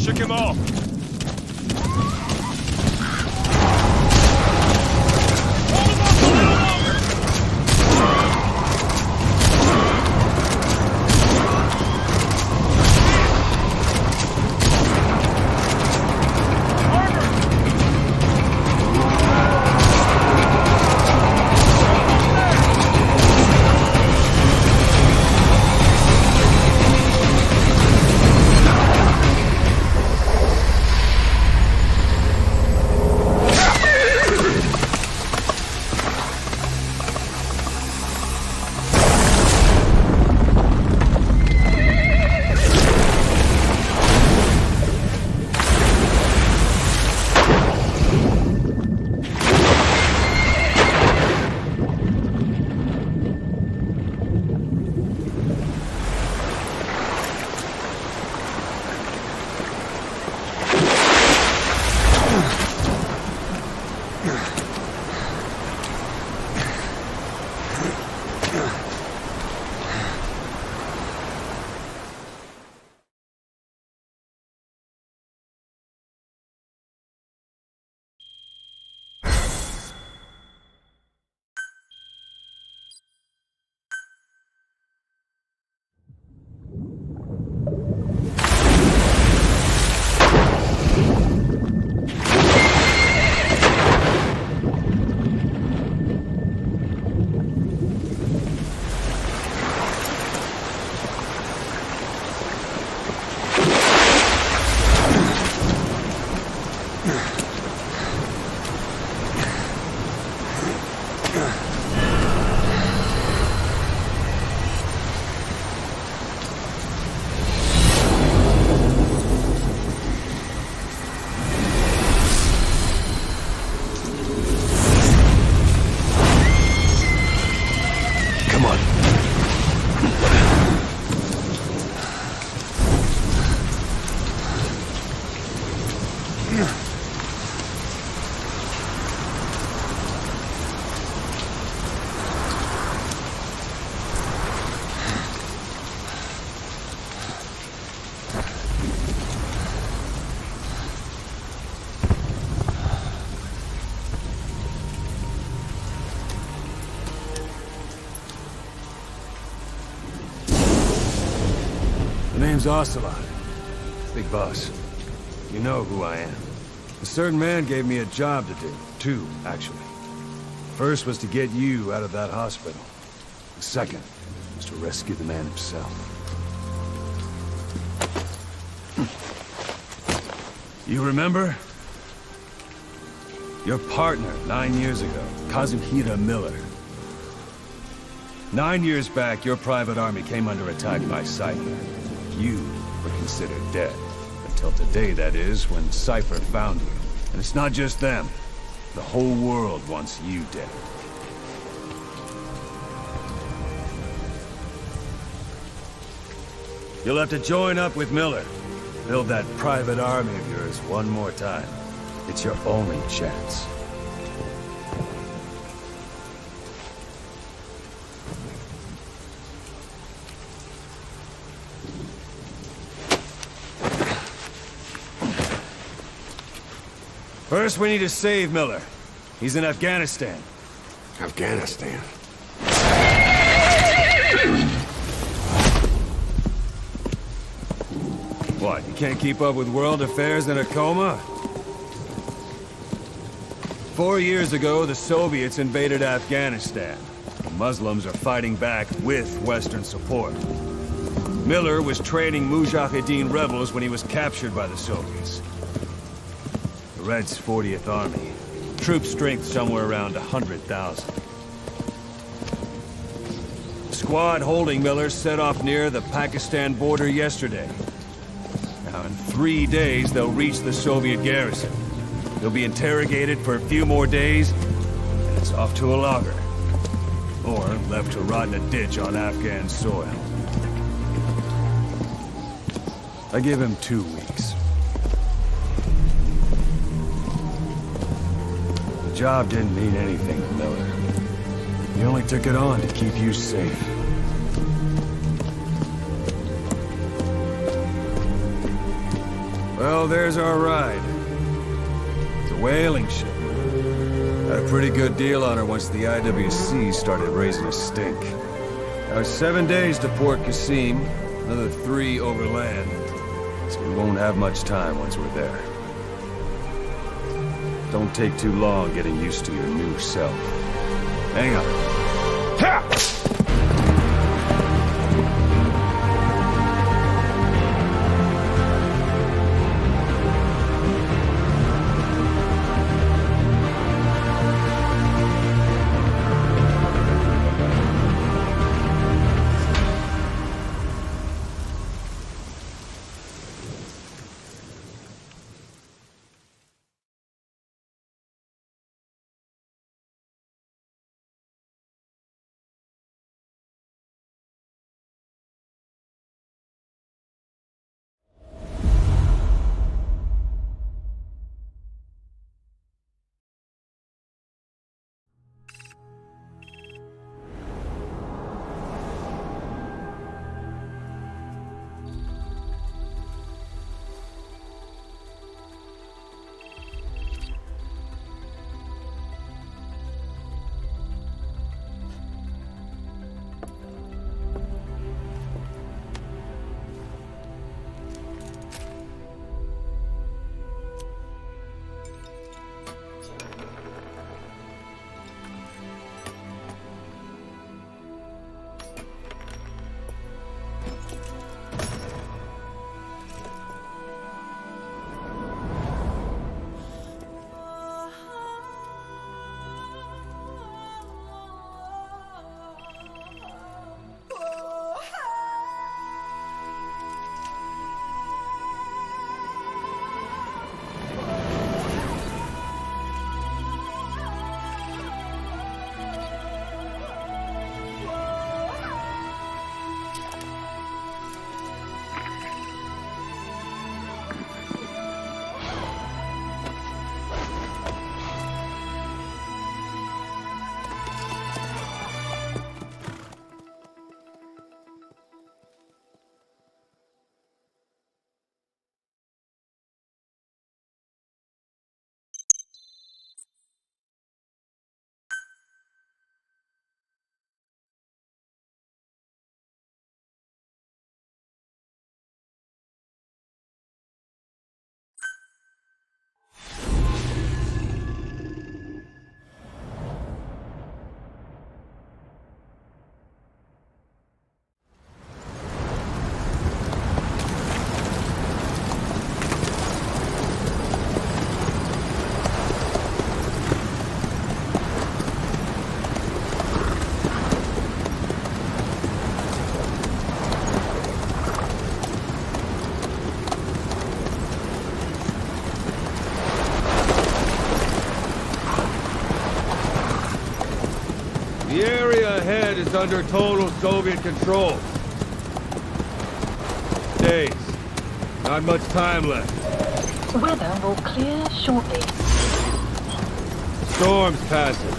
Shook him off. Name's Ocelot. Big boss. You know who I am. A certain man gave me a job to do. Two, actually. First was to get you out of that hospital. The second was to rescue the man himself. You remember? Your partner 9 years ago, Kazuhira Miller. 9 years back, your private army came under attack by Cypher. You were considered dead. Until today, that is, when Cypher found you. And it's not just them. The whole world wants you dead. You'll have to join up with Miller. Build that private army of yours one more time. It's your only chance. First, we need to save Miller. He's in Afghanistan. Afghanistan? What, you can't keep up with world affairs in a coma? 4 years ago, the Soviets invaded Afghanistan. The Muslims are fighting back with Western support. Miller was training Mujahideen rebels when he was captured by the Soviets. The Reds' 40th Army. Troop strength somewhere around 100,000. The squad holding Miller set off near the Pakistan border yesterday. Now, in 3 days, they'll reach the Soviet garrison. They'll be interrogated for a few more days, and it's off to a lager. Or left to rot in a ditch on Afghan soil. I give him 2 weeks. The job didn't mean anything to Miller. He only took it on to keep you safe. Well, there's our ride. It's a whaling ship. Had a pretty good deal on her once the IWC started raising a stink. Now 7 days to Port Qasim, another 3 overland. So we won't have much time once we're there. Don't take too long getting used to your new self. Hang on. Ha! The area ahead is under total Soviet control. Days. Not much time left. Weather will clear shortly. Storm's passing.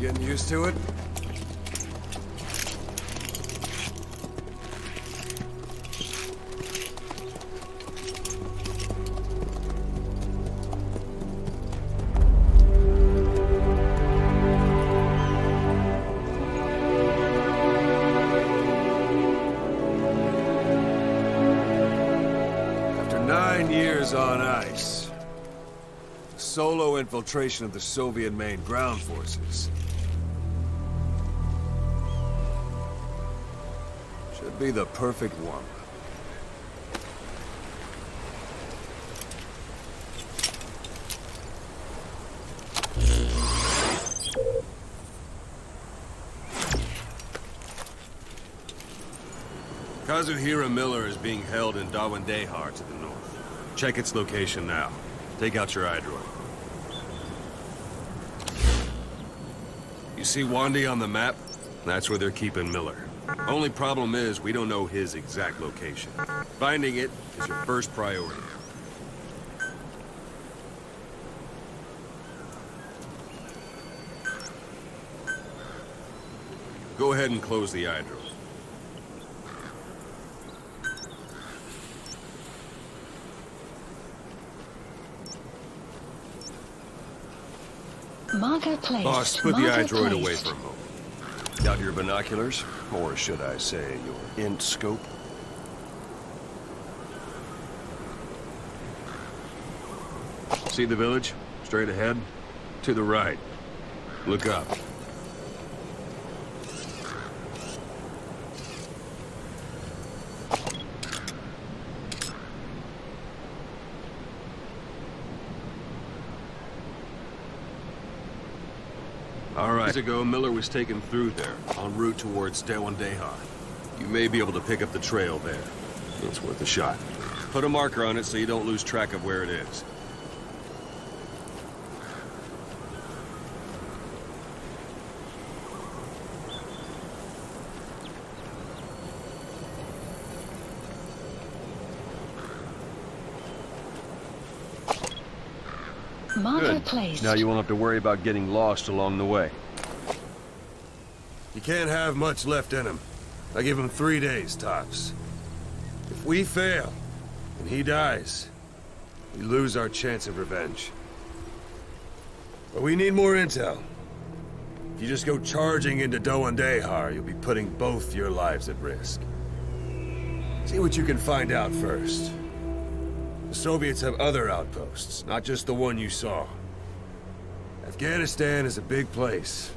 Getting used to it? After 9 years on ice, solo infiltration of the Soviet main ground forces. Should be the perfect warm-up. Kazuhira Miller is being held in Dawandehar to the north. Check its location now. Take out your iDroid. You see Wandi on the map? That's where they're keeping Miller. Only problem is, we don't know his exact location. Finding it is your first priority. Go ahead and close the iDroid. Marker placed. Boss, put the Marker iDroid away placed. for a moment. Got your binoculars? Or should I say, your int scope? See the village? Straight ahead? To the right. Look up. All right. Years ago, Miller was taken through there, en route towards Dawandehar. You may be able to pick up the trail there. It's worth a shot. Put a marker on it so you don't lose track of where it is. Marker Good. placed. Now you won't have to worry about getting lost along the way. You can't have much left in him. I give him 3 days, tops. If we fail, and he dies, we lose our chance of revenge. But we need more intel. If you just go charging into Dawandehar, you'll be putting both your lives at risk. See what you can find out first. The Soviets have other outposts, not just the one you saw. Afghanistan is a big place.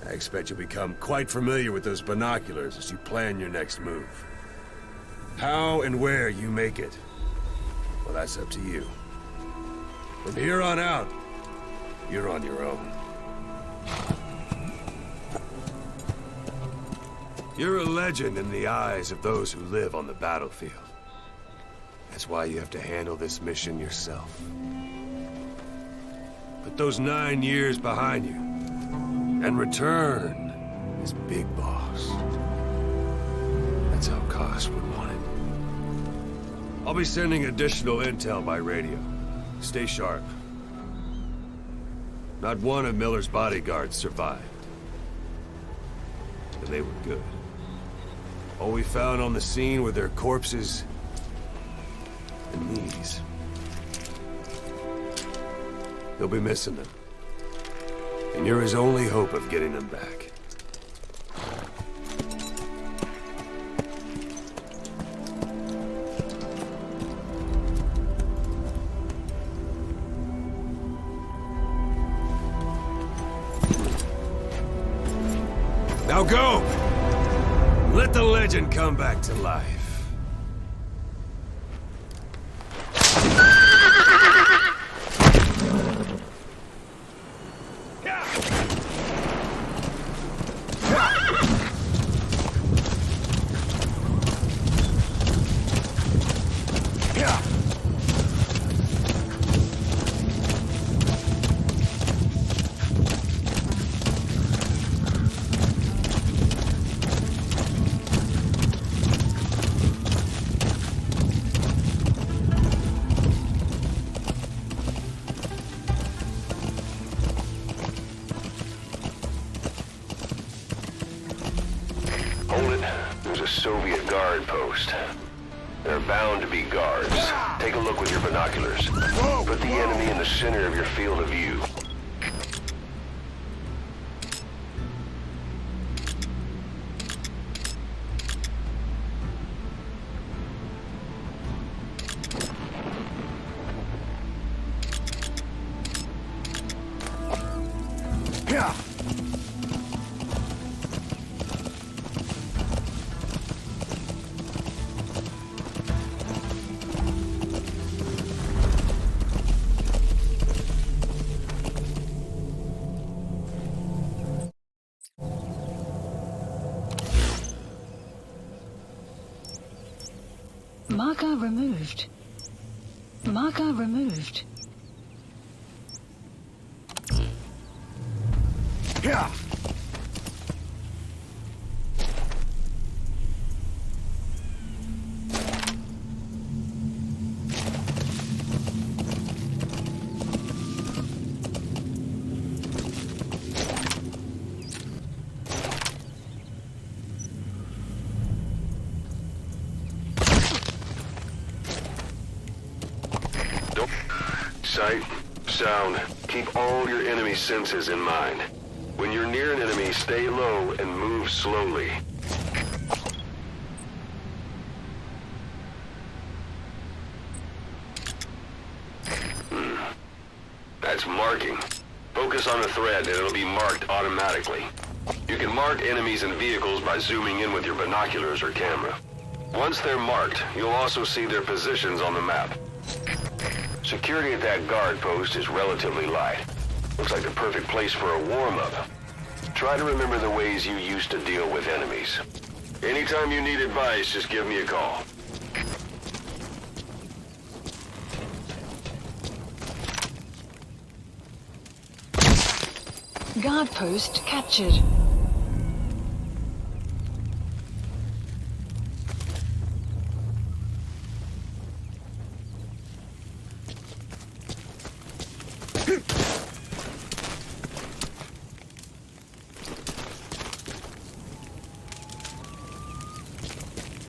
I expect you'll become quite familiar with those binoculars as you plan your next move. How and where you make it, well, that's up to you. From here on out, you're on your own. You're a legend in the eyes of those who live on the battlefield. That's why you have to handle this mission yourself. Put those 9 years behind you, and return as Big Boss. That's how Koss would want it. I'll be sending additional intel by radio. Stay sharp. Not one of Miller's bodyguards survived. And they were good. All we found on the scene were their corpses and knees. He'll be missing them. And you're his only hope of getting them back. Now go! Let the legend come back to life. Hold it. There's a Soviet guard post. They're bound to be guards. Take a look with your binoculars. Put the enemy in the center of your field of view. Marker removed. Marker removed. Yeah. Sight, sound, keep all your enemy senses in mind. When you're near an enemy, stay low and move slowly. That's marking. Focus on the thread and it'll be marked automatically. You can mark enemies and vehicles by zooming in with your binoculars or camera. Once they're marked, you'll also see their positions on the map. Security at that guard post is relatively light. Looks like the perfect place for a warm-up. Try to remember the ways you used to deal with enemies. Anytime you need advice, just give me a call. Guard post captured.